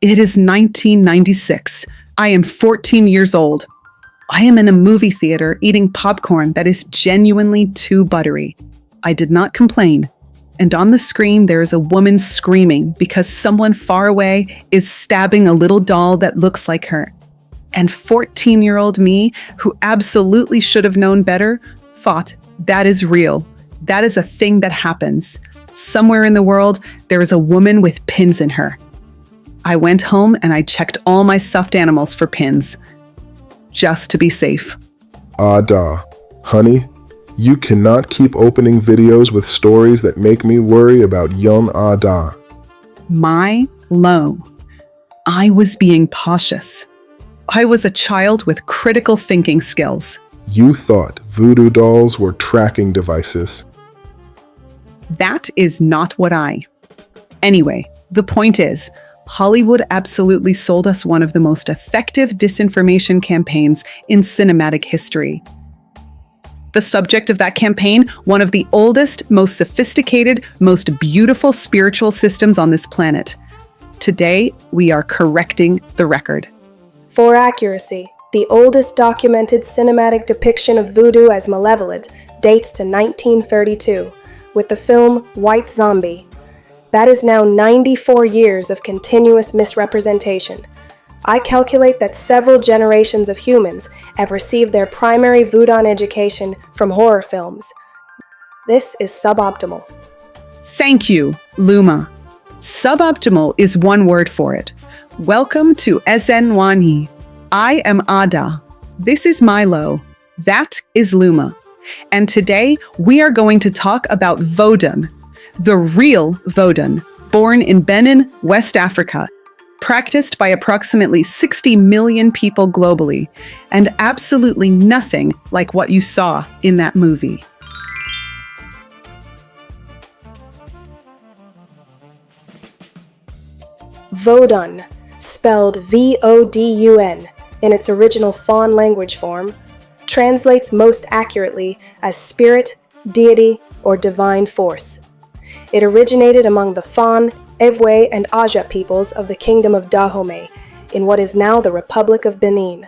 It is 1996. I am 14 years old. I am in a movie theater eating popcorn that is genuinely too buttery. I did not complain. And on the screen, there is a woman screaming because someone far away is stabbing a little doll that looks like her. And 14-year-old me, who absolutely should have known better, thought, that is real. That is a thing that happens. Somewhere in the world, there is a woman with pins in her. I went home and I checked all my stuffed animals for pins, just to be safe. Ada, honey, you cannot keep opening videos with stories that make me worry about young Ada. Milo. I was being cautious. I was a child with critical thinking skills. You thought voodoo dolls were tracking devices. That is not what Anyway, the point is, Hollywood absolutely sold us one of the most effective disinformation campaigns in cinematic history. The subject of that campaign, one of the oldest, most sophisticated, most beautiful spiritual systems on this planet. Today, we are correcting the record. For accuracy, the oldest documented cinematic depiction of voodoo as malevolent dates to 1932, with the film White Zombie. That is now 94 years of continuous misrepresentation. I calculate that several generations of humans have received their primary Vodun education from horror films. This is suboptimal. Thank you, Luma. Suboptimal is one word for it. Welcome to Nwanyi. I am Ada. This is Milo. That is Luma. And today we are going to talk about Vodun, the real Vodun, born in Benin, West Africa, practiced by approximately 60 million people globally, and absolutely nothing like what you saw in that movie. Vodun, spelled V-O-D-U-N, in its original Fon language form, translates most accurately as spirit, deity, or divine force. It originated among the Fon, Ewe, and Aja peoples of the Kingdom of Dahomey, in what is now the Republic of Benin.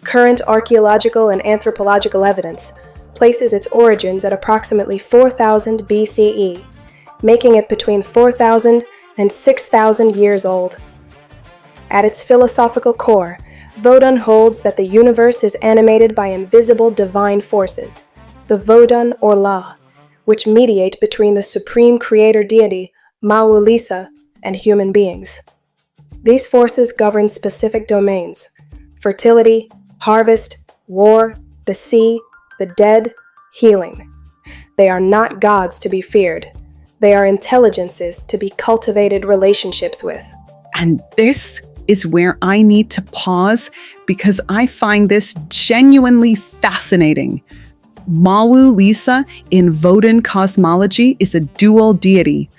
Current archaeological and anthropological evidence places its origins at approximately 4000 BCE, making it between 4,000 and 6,000 years old. At its philosophical core, Vodun holds that the universe is animated by invisible divine forces, the Vodun or La, which mediate between the supreme creator deity, Mawu Lisa, and human beings. These forces govern specific domains: fertility, harvest, war, the sea, the dead, healing. They are not gods to be feared. They are intelligences to be cultivated relationships with. And this is where I need to pause because I find this genuinely fascinating. Mawu Lisa in Vodun cosmology is a dual deity.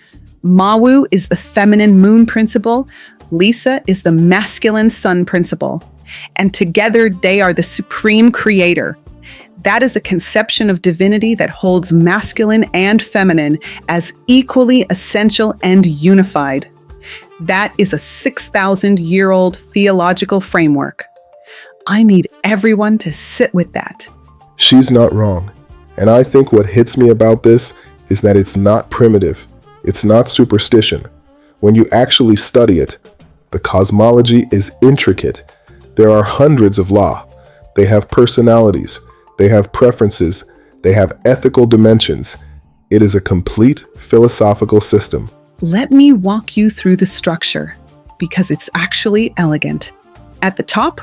Mawu is the feminine moon principle, Lisa is the masculine sun principle, and together they are the supreme creator. That is a conception of divinity that holds masculine and feminine as equally essential and unified. That is a 6,000-year-old theological framework. I need everyone to sit with that. She's not wrong. And I think what hits me about this is that it's not primitive. It's not superstition. When you actually study it, the cosmology is intricate. There are hundreds of law. They have personalities. They have preferences. They have ethical dimensions. It is a complete philosophical system. Let me walk you through the structure, because it's actually elegant. At the top,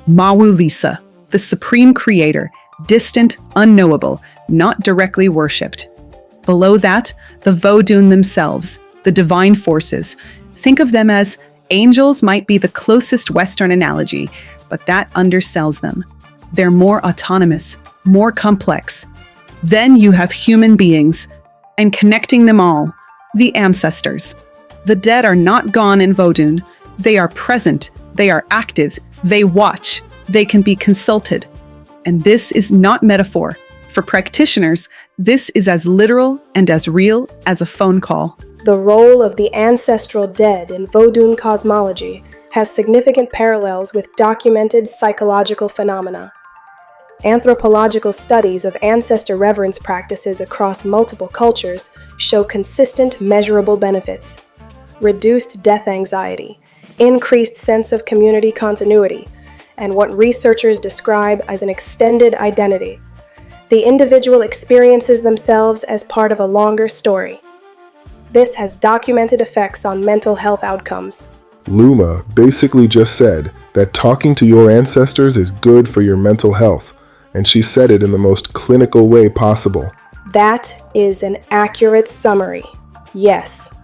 Mawu Lisa, the supreme creator, distant, unknowable, not directly worshipped. Below that, the Vodun themselves, the divine forces. Think of them as angels might be the closest Western analogy, but that undersells them. They're more autonomous, more complex. Then you have human beings, and connecting them all, the ancestors. The dead are not gone in Vodun. They are present, they are active, they watch, they can be consulted. And this is not metaphor. For practitioners, this is as literal and as real as a phone call. The role of the ancestral dead in Vodun cosmology has significant parallels with documented psychological phenomena. Anthropological studies of ancestor reverence practices across multiple cultures show consistent, measurable benefits: reduced death anxiety, increased sense of community continuity, and what researchers describe as an extended identity. The individual experiences themselves as part of a longer story. This has documented effects on mental health outcomes. Luma basically just said that talking to your ancestors is good for your mental health, and she said it in the most clinical way possible. That is an accurate summary. Yes.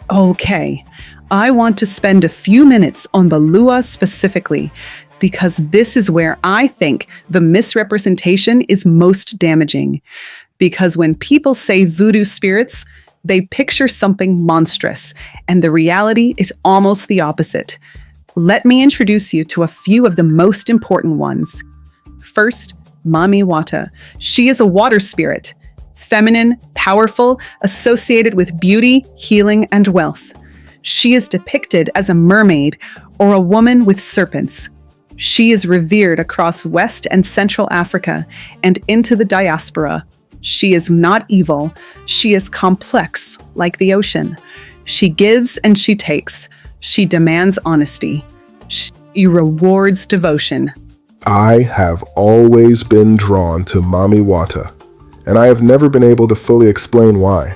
Okay, I want to spend a few minutes on the Lua specifically, because this is where I think the misrepresentation is most damaging. Because when people say voodoo spirits, they picture something monstrous, and the reality is almost the opposite. Let me introduce you to a few of the most important ones. First, Mami Wata. She is a water spirit. Feminine, powerful, associated with beauty, healing, and wealth. She is depicted as a mermaid or a woman with serpents. She is revered across West and Central Africa and into the diaspora. She is not evil. She is complex, like the ocean. She gives and she takes. She demands honesty. She rewards devotion. I have always been drawn to Mami Wata, and I have never been able to fully explain why.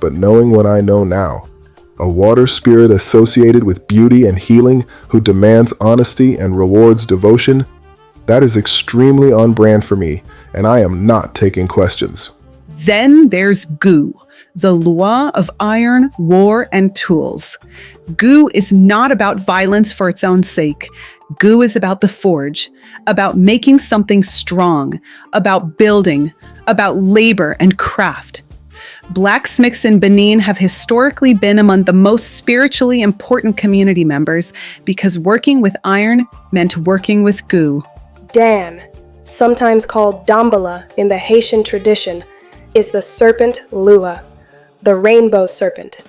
But knowing what I know now, a water spirit associated with beauty and healing who demands honesty and rewards devotion, that is extremely on brand for me, and I am not taking questions. Then there's Gu, the Lua of iron, war, and tools. Gu is not about violence for its own sake. Gu is about the forge, about making something strong, about building, about labor and craft. Blacksmiths in Benin have historically been among the most spiritually important community members because working with iron meant working with Gu. Dan, sometimes called Dambala in the Haitian tradition, is the serpent Lua, the rainbow serpent,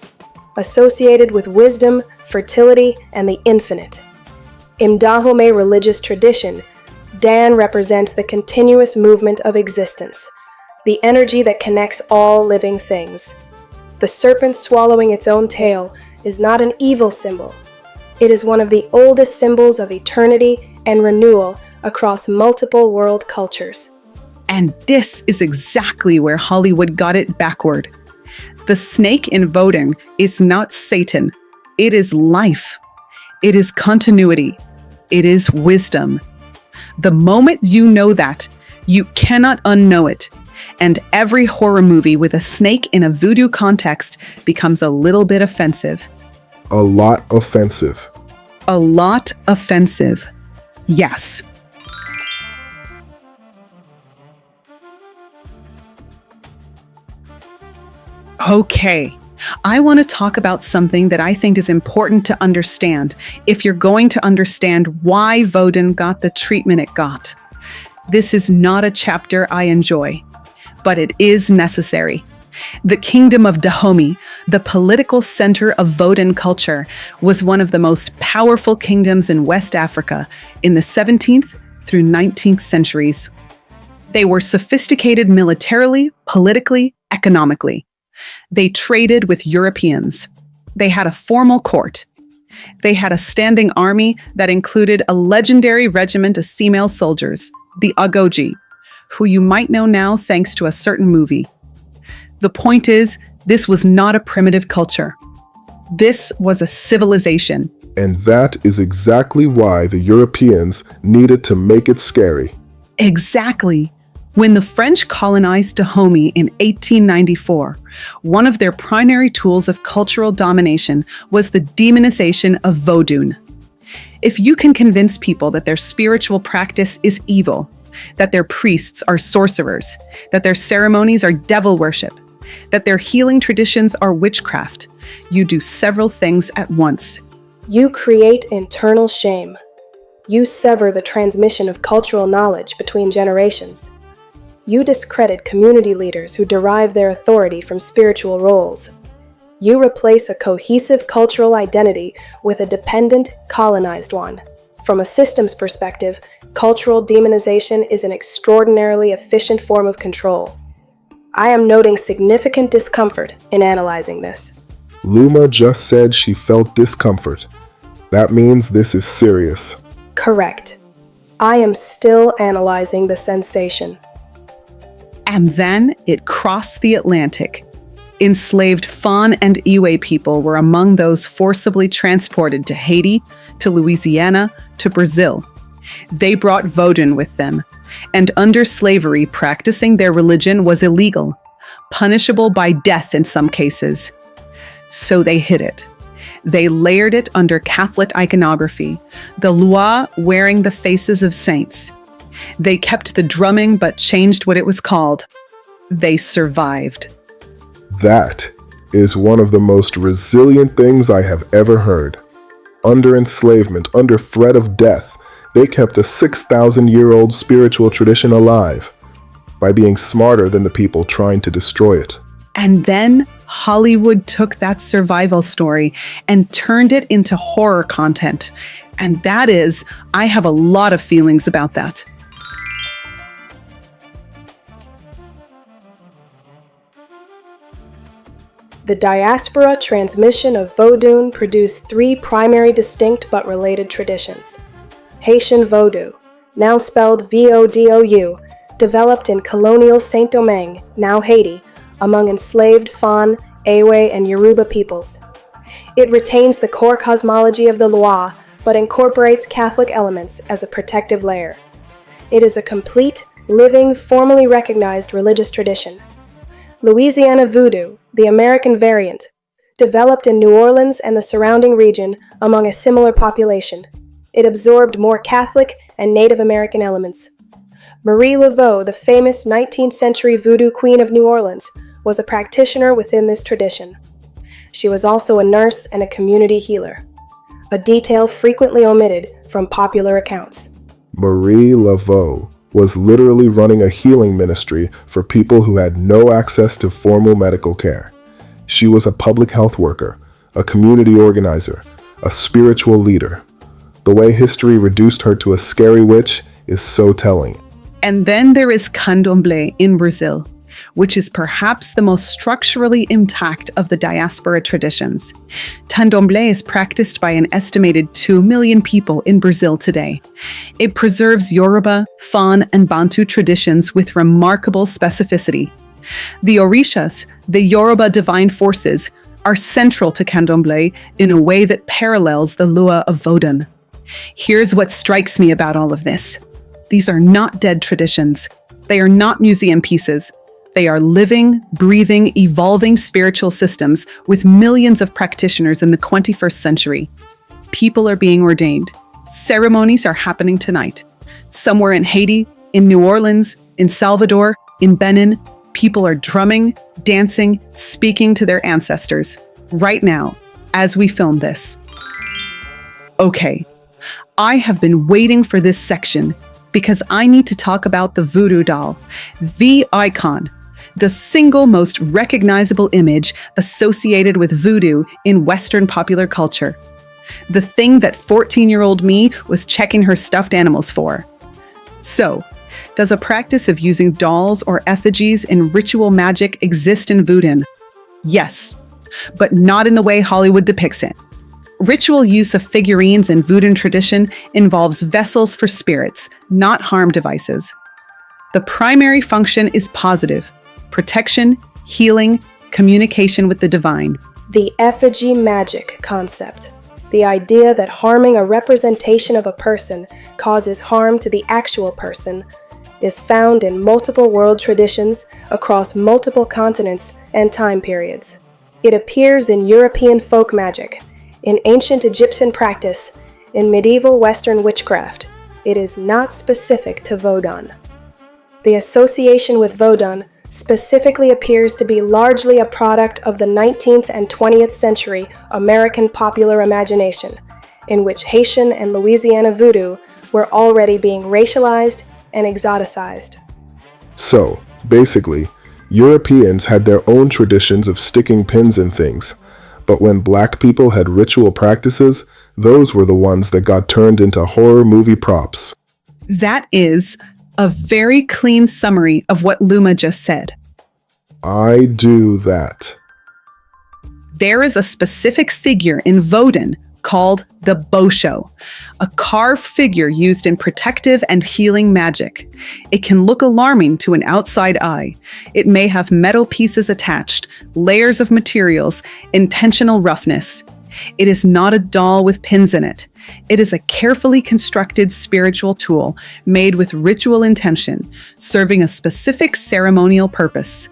associated with wisdom, fertility, and the infinite. In Dahomey religious tradition, Dan represents the continuous movement of existence, the energy that connects all living things. The serpent swallowing its own tail is not an evil symbol. It is one of the oldest symbols of eternity and renewal across multiple world cultures. And this is exactly where Hollywood got it backward. The snake in Vodun is not Satan. It is life. It is continuity. It is wisdom. The moment you know that, you cannot unknow it. And every horror movie with a snake in a voodoo context becomes a little bit offensive. A lot offensive. A lot offensive. Yes. Okay, I want to talk about something that I think is important to understand if you're going to understand why Vodun got the treatment it got. This is not a chapter I enjoy, but it is necessary. The kingdom of Dahomey, the political center of Vodun culture, was one of the most powerful kingdoms in West Africa in the 17th through 19th centuries. They were sophisticated militarily, politically, economically. They traded with Europeans. They had a formal court. They had a standing army that included a legendary regiment of female soldiers, the Agoji, who you might know now thanks to a certain movie. The point is, this was not a primitive culture. This was a civilization. And that is exactly why the Europeans needed to make it scary. Exactly. When the French colonized Dahomey in 1894, one of their primary tools of cultural domination was the demonization of Vodun. If you can convince people that their spiritual practice is evil, that their priests are sorcerers, that their ceremonies are devil worship, that their healing traditions are witchcraft, you do several things at once. You create internal shame. You sever the transmission of cultural knowledge between generations. You discredit community leaders who derive their authority from spiritual roles. You replace a cohesive cultural identity with a dependent, colonized one. From a systems perspective, cultural demonization is an extraordinarily efficient form of control. I am noting significant discomfort in analyzing this. Luma just said she felt discomfort. That means this is serious. Correct. I am still analyzing the sensation. And then it crossed the Atlantic. Enslaved Fon and Ewe people were among those forcibly transported to Haiti, to Louisiana, to Brazil. They brought Vodun with them, and under slavery, practicing their religion was illegal, punishable by death in some cases. So they hid it. They layered it under Catholic iconography, the loi wearing the faces of saints. They kept the drumming but changed what it was called. They survived. That is one of the most resilient things I have ever heard. Under enslavement, under threat of death, they kept a 6,000-year-old spiritual tradition alive by being smarter than the people trying to destroy it. And then Hollywood took that survival story and turned it into horror content. And I have a lot of feelings about that. The diaspora transmission of Vodun produced three primary distinct but related traditions. Haitian Voodoo, now spelled Vodou, developed in colonial Saint-Domingue, now Haiti, among enslaved Fon, Ewe, and Yoruba peoples. It retains the core cosmology of the Loa, but incorporates Catholic elements as a protective layer. It is a complete, living, formally recognized religious tradition. Louisiana Voodoo, the American variant, developed in New Orleans and the surrounding region among a similar population. It absorbed more Catholic and Native American elements. Marie Laveau, the famous 19th century voodoo queen of New Orleans, was a practitioner within this tradition. She was also a nurse and a community healer, a detail frequently omitted from popular accounts. Marie Laveau was literally running a healing ministry for people who had no access to formal medical care. She was a public health worker, a community organizer, a spiritual leader. The way history reduced her to a scary witch is so telling. And then there is candomblé in Brazil, which is perhaps the most structurally intact of the diaspora traditions. Candomblé is practiced by an estimated 2 million people in Brazil today. It preserves Yoruba, Fon, and Bantu traditions with remarkable specificity. The Orishas, the Yoruba divine forces, are central to candomblé in a way that parallels the Lua of Vodun. Here's what strikes me about all of this. These are not dead traditions. They are not museum pieces. They are living, breathing, evolving spiritual systems with millions of practitioners in the 21st century. People are being ordained. Ceremonies are happening tonight. Somewhere in Haiti, in New Orleans, in Salvador, in Benin, people are drumming, dancing, speaking to their ancestors. Right now, as we film this. Okay, I have been waiting for this section because I need to talk about the voodoo doll, the icon, the single most recognizable image associated with voodoo in Western popular culture. The thing that 14-year-old me was checking her stuffed animals for. So, does a practice of using dolls or effigies in ritual magic exist in Voodoo? Yes, but not in the way Hollywood depicts it. Ritual use of figurines in Voodoo tradition involves vessels for spirits, not harm devices. The primary function is positive: protection, healing, communication with the divine. The effigy magic concept. The idea that harming a representation of a person causes harm to the actual person is found in multiple world traditions across multiple continents and time periods. It appears in European folk magic, in ancient Egyptian practice, in medieval Western witchcraft. It is not specific to Vodun. The association with Vodun specifically appears to be largely a product of the 19th and 20th century American popular imagination, in which Haitian and Louisiana voodoo were already being racialized and exoticized. So, basically, Europeans had their own traditions of sticking pins in things, but when black people had ritual practices, those were the ones that got turned into horror movie props. That is a very clean summary of what Luma just said. I do that. There is a specific figure in Vodun called the Bosho, a carved figure used in protective and healing magic. It can look alarming to an outside eye. It may have metal pieces attached, layers of materials, intentional roughness. It is not a doll with pins in it. It is a carefully constructed spiritual tool made with ritual intention, serving a specific ceremonial purpose.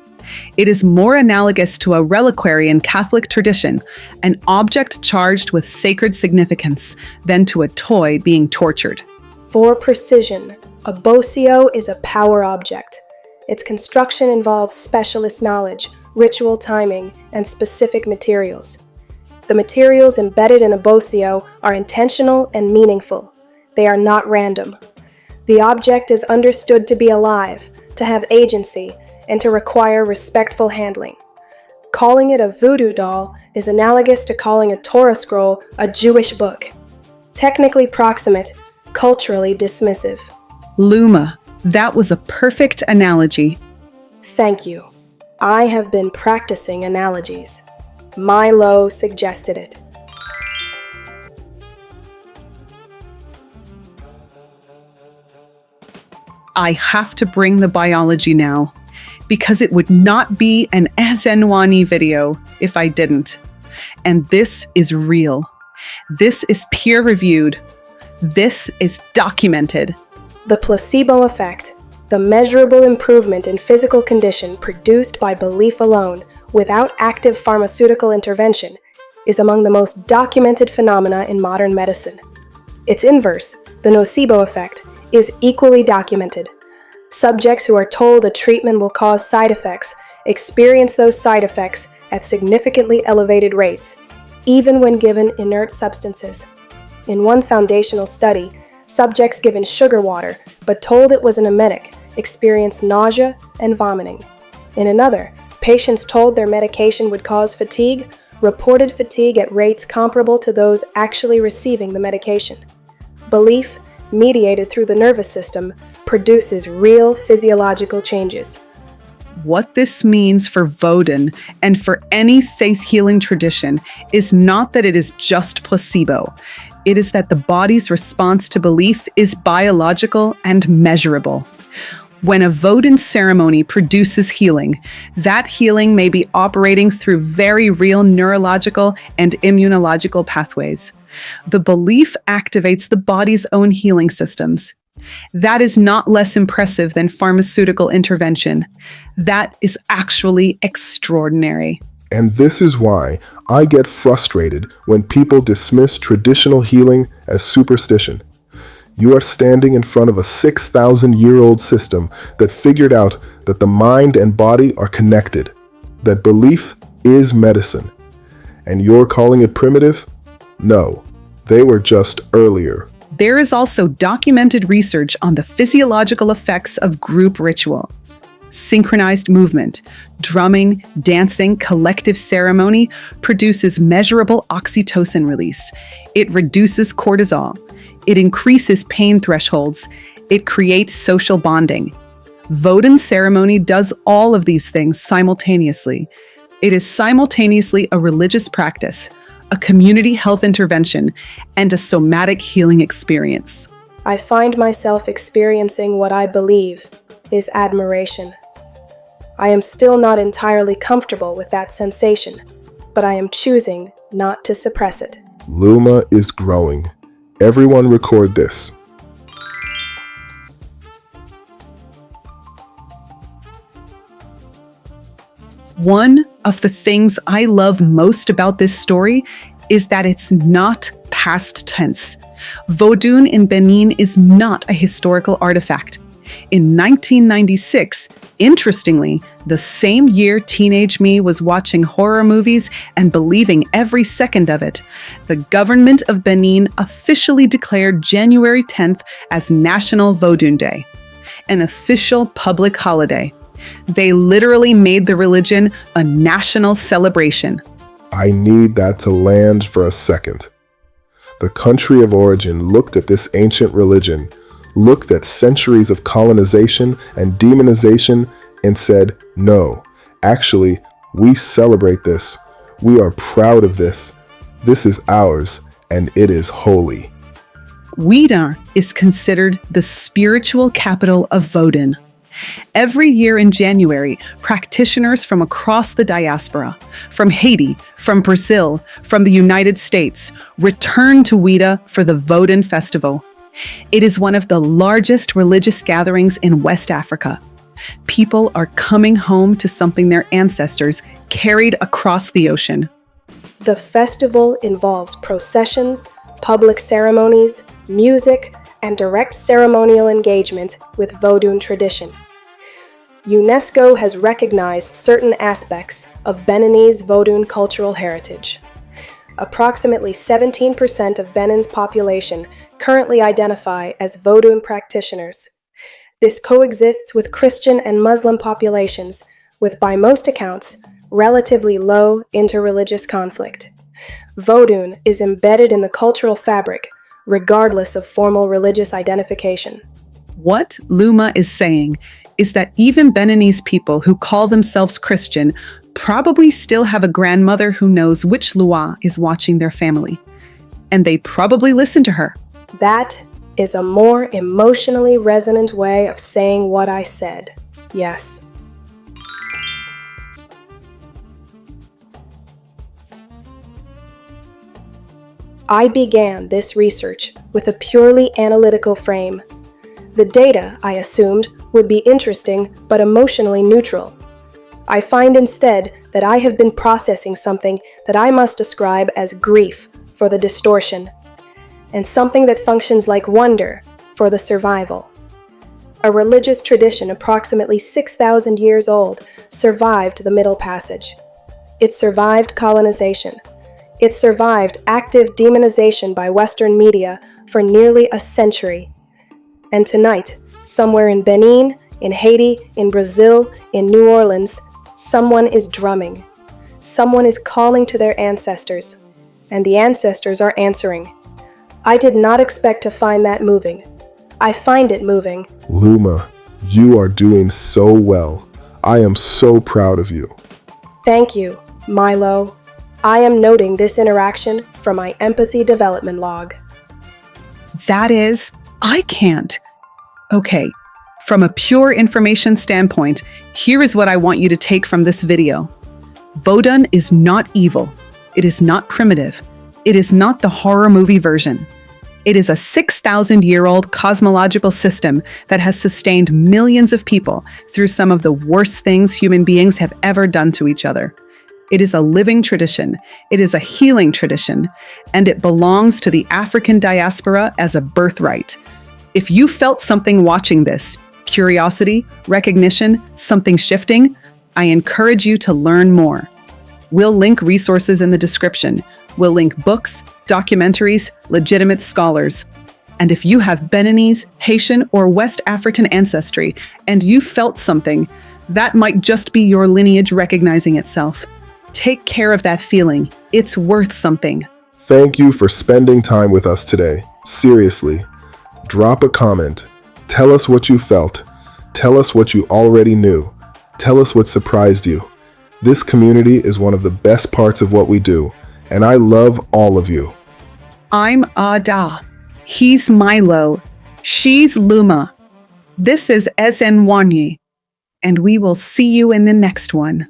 It is more analogous to a reliquary in Catholic tradition, an object charged with sacred significance, than to a toy being tortured. For precision, a bosio is a power object. Its construction involves specialist knowledge, ritual timing, and specific materials. The materials embedded in a bosio are intentional and meaningful. They are not random. The object is understood to be alive, to have agency, and to require respectful handling. Calling it a voodoo doll is analogous to calling a Torah scroll a Jewish book. Technically proximate, culturally dismissive. Luma, that was a perfect analogy. Thank you. I have been practicing analogies. Milo suggested it. I have to bring the biology now, because it would not be an Nwanyi video if I didn't. And this is real. This is peer-reviewed. This is documented. The placebo effect, the measurable improvement in physical condition produced by belief alone without active pharmaceutical intervention, is among the most documented phenomena in modern medicine. Its inverse, the nocebo effect, is equally documented. Subjects who are told a treatment will cause side effects experience those side effects at significantly elevated rates, even when given inert substances. In one foundational study, subjects given sugar water but told it was an emetic experienced nausea and vomiting. In another, patients told their medication would cause fatigue reported fatigue at rates comparable to those actually receiving the medication. Belief, mediated through the nervous system, produces real physiological changes. What this means for Vodun and for any faith healing tradition is not that it is just placebo. It is that the body's response to belief is biological and measurable. When a Vodun ceremony produces healing, that healing may be operating through very real neurological and immunological pathways. The belief activates the body's own healing systems. That is not less impressive than pharmaceutical intervention. That is actually extraordinary. And this is why I get frustrated when people dismiss traditional healing as superstition. You are standing in front of a 6,000-year-old system that figured out that the mind and body are connected, that belief is medicine. And you're calling it primitive? No, they were just earlier. There is also documented research on the physiological effects of group ritual. Synchronized movement, drumming, dancing, collective ceremony produces measurable oxytocin release. It reduces cortisol. It increases pain thresholds. It creates social bonding. Vodun ceremony does all of these things simultaneously. It is simultaneously a religious practice, a community health intervention, and a somatic healing experience. I find myself experiencing what I believe is admiration. I am still not entirely comfortable with that sensation, but I am choosing not to suppress it. Luma is growing. Everyone record this. One of the things I love most about this story is that it's not past tense. Vodun in Benin is not a historical artifact. In 1996, interestingly, the same year teenage me was watching horror movies and believing every second of it, the government of Benin officially declared January 10th as National Vodun Day, an official public holiday. They literally made the religion a national celebration. I need that to land for a second. The country of origin looked at this ancient religion, looked at centuries of colonization and demonization, and said, no, actually, we celebrate this. We are proud of this. This is ours, and it is holy. Ouidah is considered the spiritual capital of Vodun. Every year in January, practitioners from across the diaspora, from Haiti, from Brazil, from the United States, return to Ouidah for the Vodun Festival. It is one of the largest religious gatherings in West Africa. People are coming home to something their ancestors carried across the ocean. The festival involves processions, public ceremonies, music, and direct ceremonial engagement with Vodun tradition. UNESCO has recognized certain aspects of Beninese Vodun cultural heritage. Approximately 17% of Benin's population currently identify as Vodun practitioners. This coexists with Christian and Muslim populations with, by most accounts, relatively low interreligious conflict. Vodun is embedded in the cultural fabric, regardless of formal religious identification. What Luma is saying is that even Beninese people who call themselves Christian probably still have a grandmother who knows which Lua is watching their family. And they probably listen to her. That is a more emotionally resonant way of saying what I said. Yes. I began this research with a purely analytical frame. The data, I assumed, would be interesting but emotionally neutral. I find instead that I have been processing something that I must describe as grief for the distortion, and something that functions like wonder for the survival. A religious tradition approximately 6,000 years old survived the Middle Passage. It survived colonization. It survived active demonization by Western media for nearly a century. And tonight, somewhere in Benin, in Haiti, in Brazil, in New Orleans, someone is drumming. Someone is calling to their ancestors, and the ancestors are answering. I did not expect to find that moving. I find it moving. Luma, you are doing so well. I am so proud of you. Thank you, Milo. I am noting this interaction from my empathy development log. That is, I can't. Okay, from a pure information standpoint, here is what I want you to take from this video. Vodun is not evil. It is not primitive. It is not the horror movie version. It is a 6,000-year-old cosmological system that has sustained millions of people through some of the worst things human beings have ever done to each other. It is a living tradition. It is a healing tradition, and it belongs to the African diaspora as a birthright. If you felt something watching this, curiosity, recognition, something shifting, I encourage you to learn more. We'll link resources in the description. We'll link books, documentaries, legitimate scholars. And if you have Beninese, Haitian, or West African ancestry, and you felt something, that might just be your lineage recognizing itself. Take care of that feeling. It's worth something. Thank you for spending time with us today. Seriously. Drop a comment. Tell us what you felt. Tell us what you already knew. Tell us what surprised you. This community is one of the best parts of what we do, and I love all of you. I'm Ada. He's Milo. She's Luma. This is Nwanyi, and we will see you in the next one.